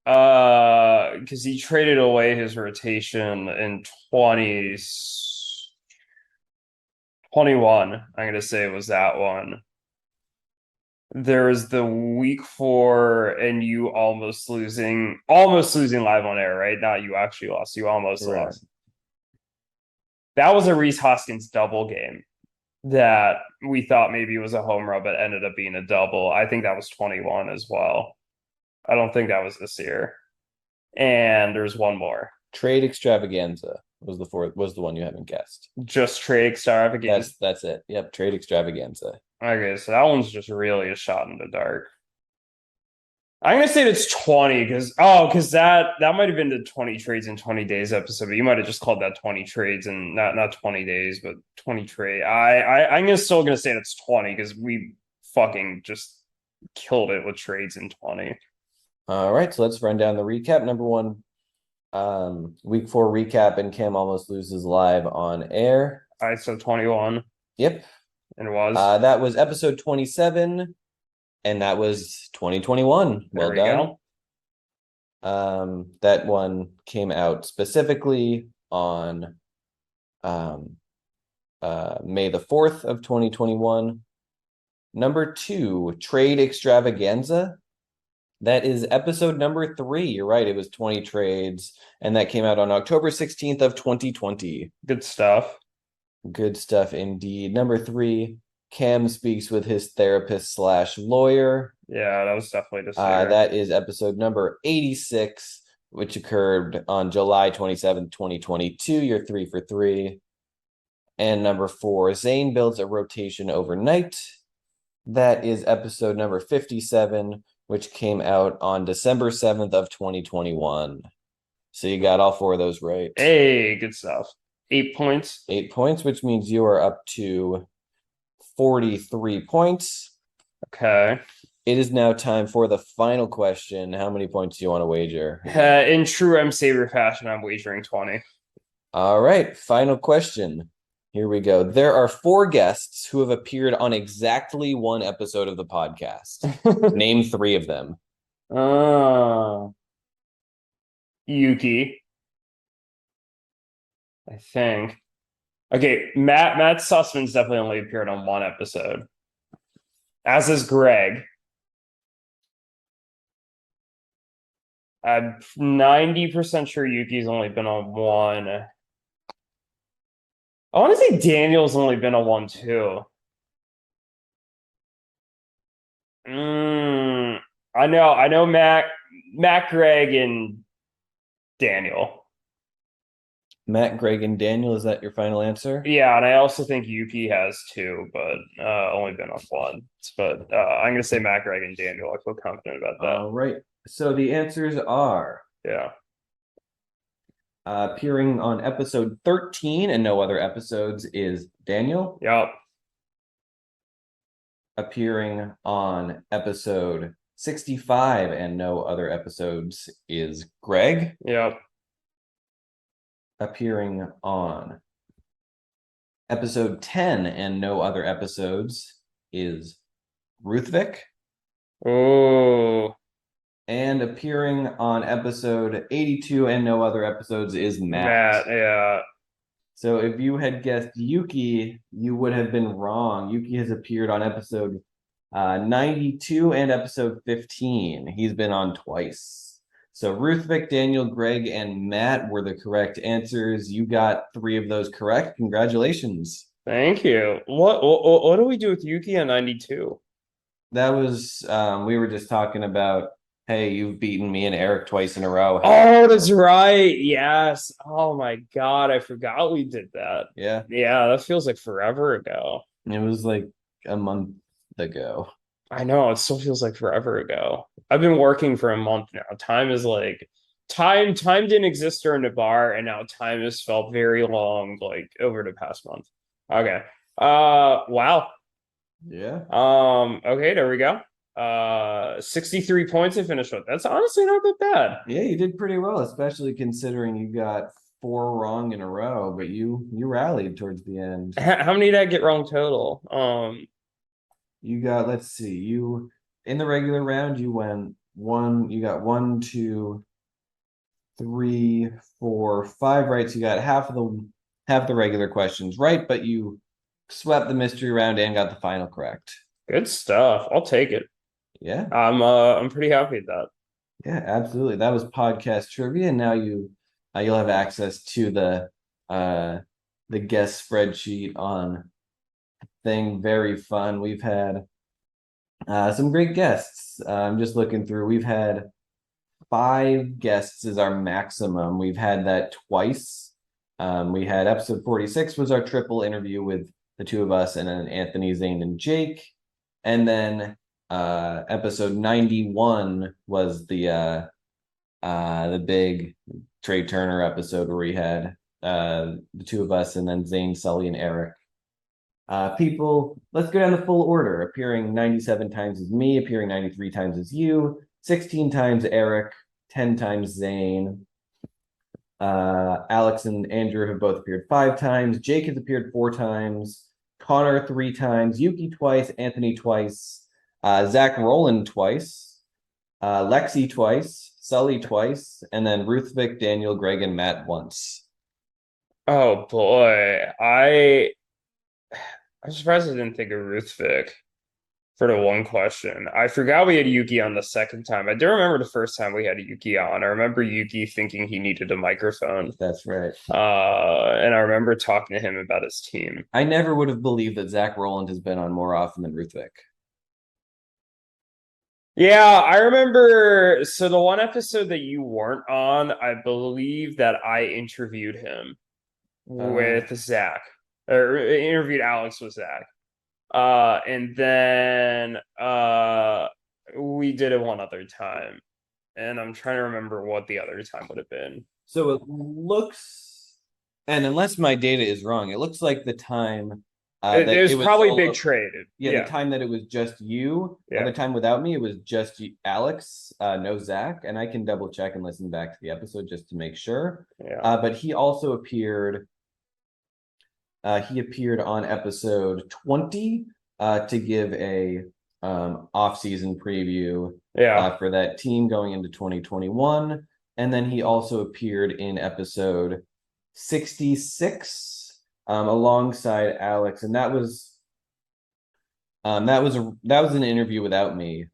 Because he traded away his rotation in 2021. I'm gonna say it was that one. There was the week 4 and you almost losing live on air, right? Not you actually lost, you almost lost. That was a Rhys Hoskins double game that we thought maybe was a home run, but ended up being a double. I think that was 21 as well. I don't think that was this year. And there's one more. Trade extravaganza was the one you haven't guessed. Just trade extravaganza. That's it. Yep, trade extravaganza. Okay, so that one's just really a shot in the dark. I'm gonna say it's 20 because that might have been the 20 trades in 20 days episode, but you might have just called that 20 trades and not 20 days, but 20 trade. I'm still gonna say it's 20 because we fucking just killed it with trades in 20. All right, so let's run down the recap. Number one, week 4 recap, and Cam almost loses live on air. All right, so 21. Yep. And it was. That was episode 27, and that was 2021. Well done. That one came out specifically on May the 4th of 2021. Number 2, Trade Extravaganza. That is episode number 3. You're right. It was 20 trades, and that came out on October 16th of 2020. Good stuff. Good stuff indeed. Number 3, Cam speaks with his therapist / lawyer. Yeah, that was definitely this year. That is episode number 86, which occurred on July 27th, 2022. You're 3 for 3. And number 4, Zane builds a rotation overnight. That is episode number 57, which came out on December 7th of 2021. So you got all 4 of those right. Hey, good stuff. 8 points. 8 points, which means you are up to 43 points. Okay. It is now time for the final question. How many points do you want to wager? In true M-SABR fashion, I'm wagering 20. All right, final question. Here we go. There are 4 guests who have appeared on exactly 1 episode of the podcast. Name 3 of them. Yuki. I think. Okay, Matt Sussman's definitely only appeared on 1 episode. As is Greg. I'm 90% sure Yuki's only been on 1. I want to say Daniel's only been on 1 too. I know Matt, Greg, and Daniel. Matt, Greg, and Daniel, is that your final answer? Yeah, and I also think Yuki has 2, but only been on 1. But I'm gonna say Matt, Greg, and Daniel. I feel confident about that. All right. So the answers are appearing on episode 13 and no other episodes is Daniel. Yep. Appearing on episode 65 and no other episodes is Greg. Yep. Appearing on episode 10 and no other episodes is Ruthvik. Oh. And appearing on episode 82 and no other episodes is Matt. Yeah. So if you had guessed Yuki, you would have been wrong. Yuki has appeared on episode 92 and episode 15. He's been on twice. So Ruthvik, Daniel, Greg, and Matt were the correct answers. You got 3 of those correct. Congratulations. Thank you. What do we do with Yuki on 92? That was we were just talking about, hey, you've beaten me and Eric twice in a row. Oh, that's right. Yes. Oh my God, I forgot we did that. Yeah. Yeah, that feels like forever ago. It was like a month ago. I know, it still feels like forever ago. I've been working for a month now. Time didn't exist during the bar, and now time has felt very long, like over the past month. Okay. Wow. Yeah. Okay, there we go. 63 points to finish with. That's honestly not that bad. Yeah, you did pretty well, especially considering you got 4 wrong in a row, but you rallied towards the end. How many did I get wrong total? You got, let's see, you in the regular round you went 1, you got 1, 2, 3, 4, 5 right. So you got half the regular questions right, but you swept the mystery round and got the final correct. Good stuff. I'll take it. Yeah. I'm pretty happy with that. Yeah, absolutely. That was podcast trivia, and now you'll have access to the guest spreadsheet on thing. Very fun. We've had some great guests. I'm just looking through. We've had 5 guests is our maximum. We've had that twice. We had episode 46 was our triple interview with the 2 of us, and then Anthony, Zane, and Jake. And then episode 91 was the big Trey Turner episode where we had the 2 of us and then Zane, Sully, and Eric. People, let's go down the full order. Appearing 97 times is me, appearing 93 times is you, 16 times Eric, 10 times Zane. Alex and Andrew have both appeared 5 times. Jake has appeared 4 times. Connor 3 times. Yuki twice. Anthony twice. Zach Rowland twice. Lexi twice. Sully twice. And then Ruthvik, Daniel, Greg, and Matt once. Oh boy, I'm surprised I didn't think of Ruthvik for the one question. I forgot we had Yuki on the second time. I do remember the first time we had Yuki on. I remember Yuki thinking he needed a microphone. That's right. And I remember talking to him about his team. I never would have believed that Zach Rowland has been on more often than Ruthvik. Yeah, I remember. So the one episode that you weren't on, I believe that I interviewed him with Zach, or interviewed Alex with Zach. And then we did it one other time, and I'm trying to remember what the other time would have been. So it looks, and unless my data is wrong, it looks like the time It was probably Big Trade. Yeah, the time that it was just you, Yeah. and the time without me, it was just Alex, no Zach, and I can double check and listen back to the episode just to make sure. Yeah. But he also appeared. He appeared on episode 20 to give a off-season preview Yeah. for that team going into 2021, and then he also appeared in episode 66 alongside Alex, and that was an interview without me.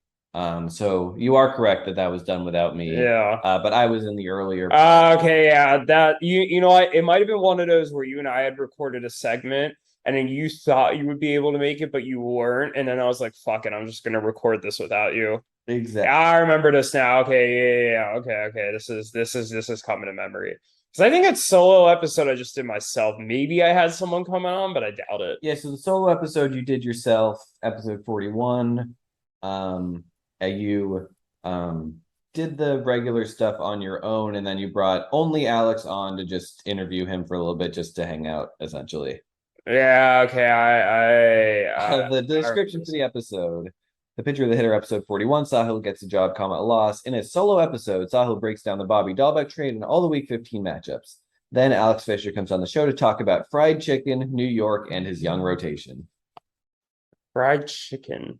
So you are correct that was done without me. Yeah. But I was in the earlier. Okay, yeah. That you know what? It might have been one of those where you and I had recorded a segment and then you thought you would be able to make it, but you weren't. And then I was like, fuck it, I'm just gonna record this without you. Exactly. I remember this now. Okay, yeah. Okay. This is coming to memory. Because I think it's solo episode I just did myself. Maybe I had someone coming on, but I doubt it. Yeah, so the solo episode you did yourself, episode 41. You did the regular stuff on your own, and then you brought only Alex on to just interview him for a little bit, just to hang out, essentially. Yeah, okay. The description for the episode. The Pitcher of the Hitter, episode 41, Sahil gets a job, a loss. In a solo episode, Sahil breaks down the Bobby Dahlbeck trade and all the Week 15 matchups. Then Alex Fisher comes on the show to talk about fried chicken, New York, and his young rotation. Fried chicken.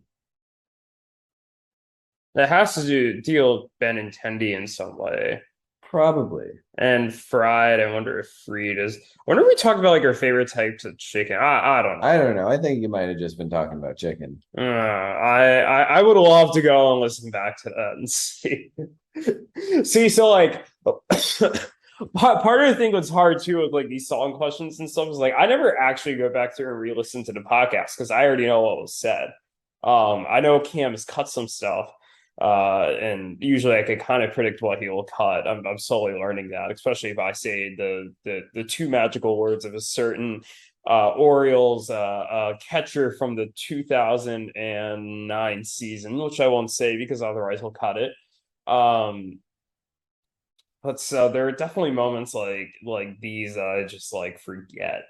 That has to deal with Benintendi in some way. Probably. And fried, I wonder if fried is. Whenever we talk about like our favorite types of chicken, I don't know. I don't know. I think you might have just been talking about chicken. I would love to go and listen back to that and see. So like part of the thing that's hard too with like these song questions and stuff is like I never actually go back through and re-listen to the podcast because I already know what was said. I know Cam has cut some stuff. And usually I could kind of predict what he will cut. I'm slowly learning that, especially if I say the two magical words of a certain Orioles catcher from the 2009 season, which I won't say because otherwise he'll cut it. But so there are definitely moments like these I just like forget.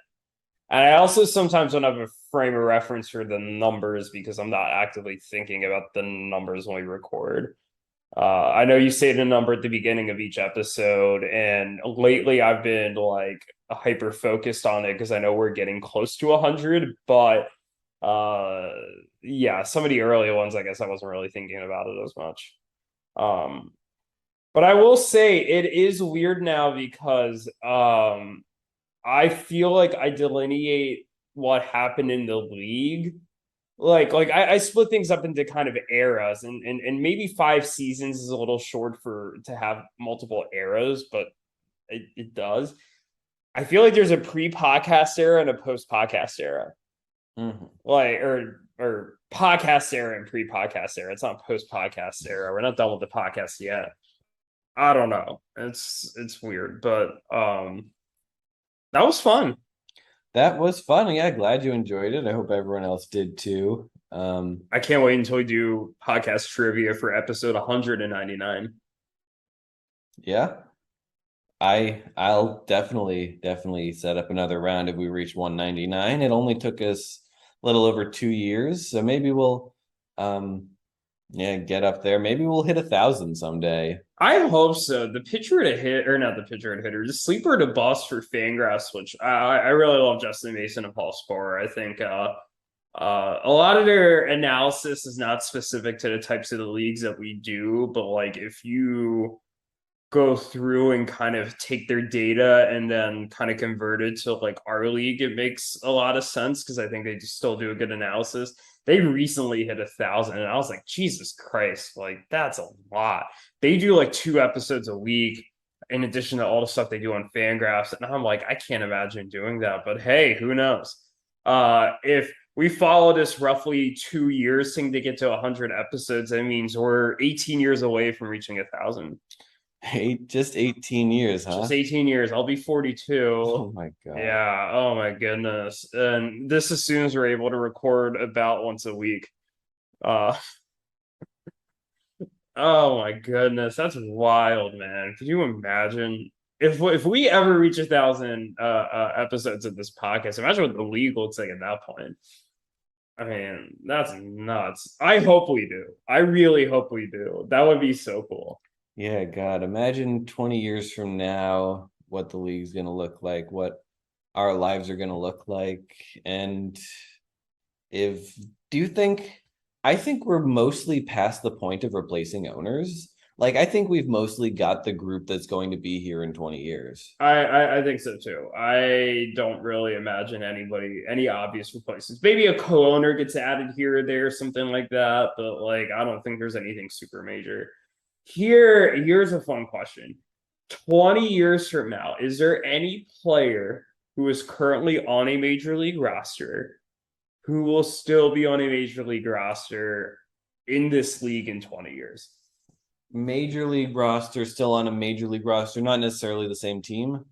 And I also sometimes don't have a frame of reference for the numbers because I'm not actively thinking about the numbers when we record. I know you say the number at the beginning of each episode, and lately I've been like hyper focused on it because I know we're getting close to 100. But yeah, some of the early ones, I guess I wasn't really thinking about it as much. But I will say it is weird now because I feel like I delineate what happened in the league. Like I split things up into kind of eras, and maybe 5 seasons is a little short to have multiple eras, but it does. I feel like there's a pre-podcast era and a post-podcast era. Mm-hmm. Like or podcast era and pre-podcast era. It's not post-podcast era. We're not done with the podcast yet. I don't know. It's weird, but that was fun. That was fun. Yeah, glad you enjoyed it. I hope everyone else did too. I can't wait until we do podcast trivia for episode 199. Yeah. I'll definitely set up another round if we reach 199. It only took us a little over 2 years, so maybe we'll Yeah, get up there. Maybe we'll hit 1,000 someday. I hope so. The pitcher to hit, or not the pitcher to hitter, the sleeper to bust for Fangraphs, which I really love Justin Mason and Paul Sporer. I think a lot of their analysis is not specific to the types of the leagues that we do, but like if you go through and kind of take their data and then kind of convert it to like our league, it makes a lot of sense because I think they still do a good analysis. They recently hit 1,000, and I was like, Jesus Christ, like that's a lot. They do like 2 episodes a week in addition to all the stuff they do on Fangraphs, and I'm like, I can't imagine doing that. But hey, who knows? If we follow this roughly 2 years thing to get to 100 episodes, that means we're 18 years away from reaching 1,000. Just 18 years, huh? Just 18 years. I'll be 42. Oh my God. Yeah. Oh my goodness. And this assumes we're able to record about once a week. Uh oh my goodness. That's wild, man. Could you imagine if we ever reach 1,000 episodes of this podcast? Imagine what the league looks like at that point. I mean, that's nuts. I hope we do. I really hope we do. That would be so cool. Yeah, God, imagine 20 years from now what the league's going to look like, what our lives are going to look like. And do you think, I think we're mostly past the point of replacing owners. Like, I think we've mostly got the group that's going to be here in 20 years. I think so too. I don't really imagine any obvious replacements. Maybe a co-owner gets added here or there, something like that. But like, I don't think there's anything super major. Here's a fun question. 20 years from now, is there any player who is currently on a major league roster who will still be on a major league roster in this league in 20 years? Major league roster, still on a major league roster, not necessarily the same team.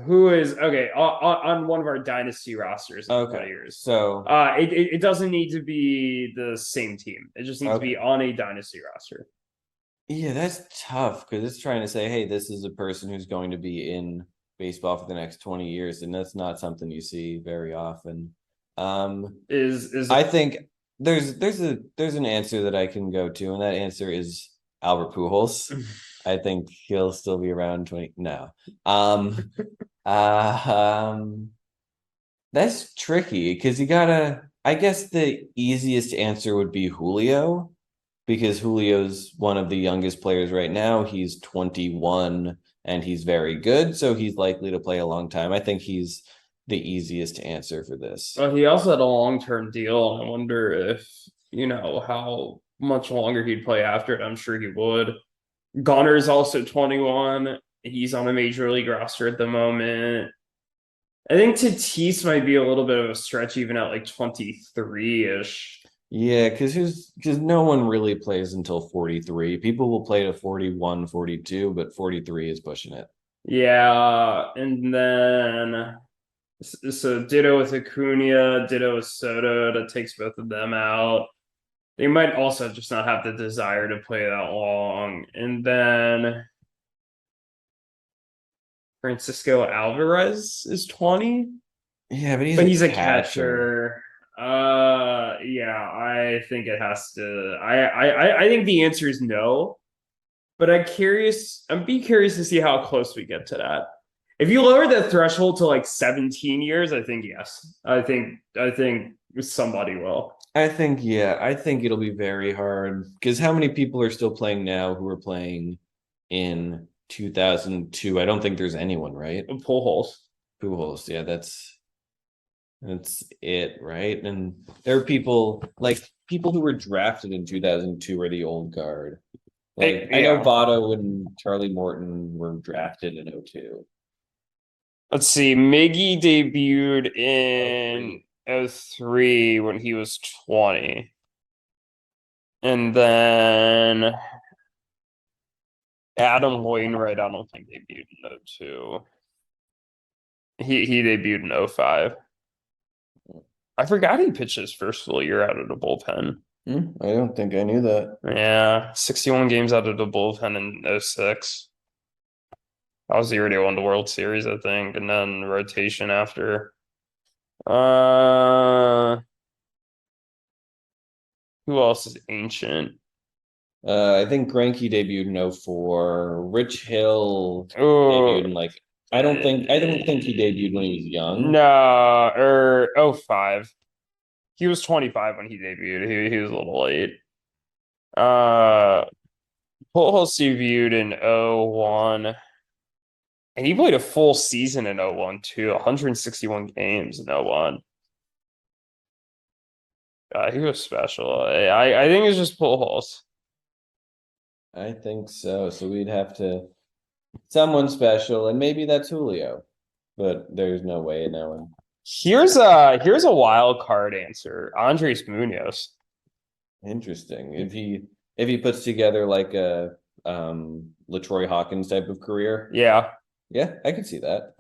Who is okay on one of our dynasty rosters in 20 years? So it doesn't need to be the same team. It just needs to be on a dynasty roster. Yeah, that's tough because it's trying to say, hey, this is a person who's going to be in baseball for the next 20 years, and that's not something you see very often. I think there's an answer that I can go to, and that answer is Albert Pujols. I think he'll still be around 20. No. That's tricky because I guess the easiest answer would be Julio, because Julio's one of the youngest players right now. He's 21 and he's very good, so he's likely to play a long time. I think he's the easiest answer for this. Well, he also had a long-term deal, and I wonder if, how much longer he'd play after it. I'm sure he would. Gunner's also 21. He's on a major league roster at the moment. I think Tatis might be a little bit of a stretch even at like 23-ish. Yeah, because no one really plays until 43. People will play to 41, 42, but 43 is pushing it. Yeah, and then so ditto with Acuna, ditto with Soto. That takes both of them out. They might also just not have the desire to play that long. And then Francisco Alvarez is 20. Yeah, but he's a catcher. Yeah, I think it has to. I think the answer is no. But I'd be curious to see how close we get to that. If you lower the threshold to like 17 years, I think yes. I think somebody will. I think it'll be very hard because how many people are still playing now who were playing in 2002? I don't think there's anyone, right? Pujols, yeah, that's it, right? And there are people who were drafted in 2002 are the old guard. Like I know Votto and Charlie Morton were drafted in 2002. Let's see. Miggy debuted in 2003 when he was 20. And then Adam Wainwright, I don't think debuted in 2002. He debuted in 2005. I forgot he pitched his first full year out of the bullpen. I don't think I knew that. Yeah, 61 games out of the bullpen in 2006. That was the year they won the World Series, I think, and then rotation after. Who Who else is ancient? I think Greinke debuted in 04. Rich Hill Oh, debuted in like I don't think he debuted when he was young. no, or 05. He was 25 when he debuted. He was a little late. Pujols debuted in 01. And he played a full season in 01 too, 161 games in 01. He was special. I think it's just Pujols. I think so. So we'd have to someone special, and maybe that's Julio, but there's no way in that one. Here's a wild card answer. Andres Munoz. Interesting. If he puts together like a LaTroy Hawkins type of career, Yeah, I could see that.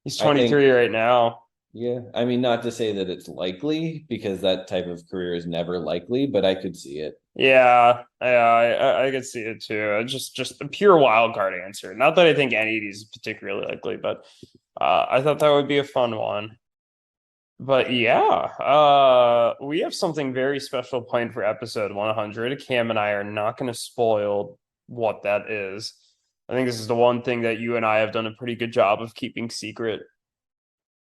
he's I think- 23 right now. Yeah, I mean, not to say that it's likely because that type of career is never likely, but I could see it. Yeah, I could see it too. Just a pure wild card answer. Not that I think any of these is particularly likely, but I thought that would be a fun one. But yeah, we have something very special planned for episode 100. Cam and I are not going to spoil what that is. I think this is the one thing that you and I have done a pretty good job of keeping secret.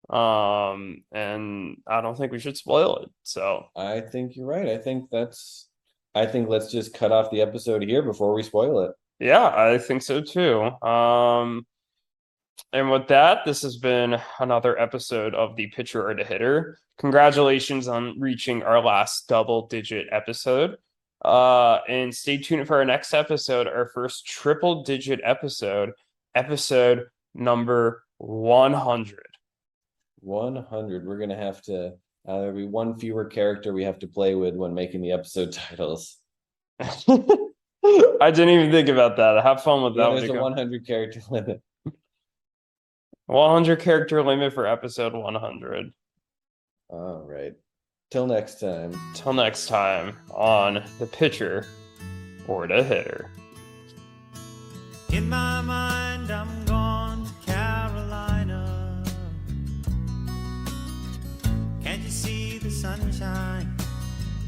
And I don't think we should spoil it. So I think you're right. I think let's just cut off the episode here before we spoil it. yeah, I think so too. And with that, this has been another episode of the Pitcher or the Hitter. Congratulations on reaching our last double-digit episode. And stay tuned for our next episode, our first triple-digit episode number 100. 100. We're gonna have to there'll be one fewer character we have to play with when making the episode titles. I didn't even think about that. Have fun with that. There's a 100 character limit. 100 character limit for episode 100. All right. Till next time. Till next time on the Pitcher or the Hitter. In my mind, I'm gone to Carolina. Can't you see the sunshine?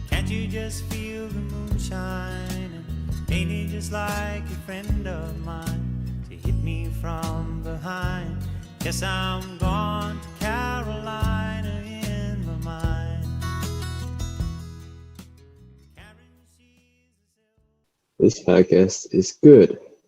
Can't you just feel the moonshine? Ain't it just like a friend of mine to hit me from behind? Guess I'm gone to Carolina in my mind. This podcast is good.